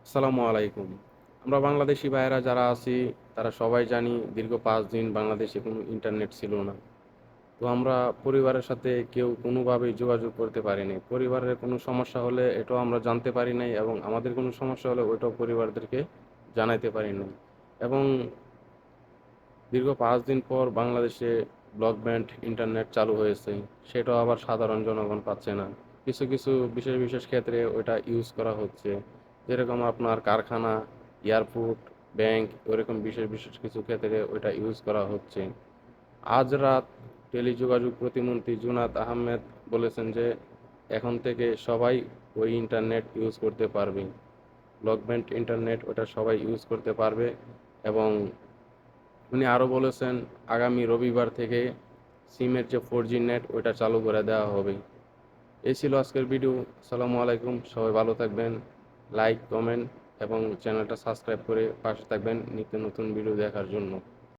আসসালামু আলাইকুম। আমরা বাংলাদেশি ভাইয়েরা যারা আছি তারা সবাই জানি দীর্ঘ ৫ দিন বাংলাদেশে কোনো ইন্টারনেট ছিল না। তো আমরা পরিবারের সাথে কেউ কোনোভাবেই যোগাযোগ করতে পারিনি। পরিবারের কোনো সমস্যা হলে এটাও আমরা জানতে পারি নাই এবং আমাদের কোনো সমস্যা হলে ওইটাও পরিবারদেরকে জানাইতে পারি নাই। এবং দীর্ঘ ৫ দিন পর বাংলাদেশে ব্রডব্যান্ড ইন্টারনেট চালু হয়েছে। সেটাও আবার সাধারণ জনগণ পাচ্ছে না। কিছু, কিছু বিশেষ, বিশেষ ক্ষেত্রে ওইটা ইউজ করা হচ্ছে। যেরকম আপনার কারখানা, এয়ারপোর্ট, ব্যাংক ওইরকম বিশেষ, বিশেষ কিছু ক্ষেত্রে ওইটা ইউজ করা হচ্ছে। আজ রাত টেলিযোগাযোগ প্রতিমন্ত্রী জুনাত আহমেদ বলেছেন যে এখন থেকে সবাই ওই ইন্টারনেট ইউজ করতে পারবে। ব্রডব্যান্ড ইন্টারনেট ওটা সবাই ইউজ করতে পারবে এবং উনি আরও বলেছেন আগামী রবিবার থেকে সিমের যে 4G নেট ওইটা চালু করে দেওয়া হবে। এই ছিল আজকের ভিডিও। আসসালামু আলাইকুম, সবাই ভালো থাকবেন। লাইক, কমেন্ট এবং চ্যানেলটা সাবস্ক্রাইব করে পাশে থাকবেন নিত্য নতুন ভিডিও দেখার জন্য।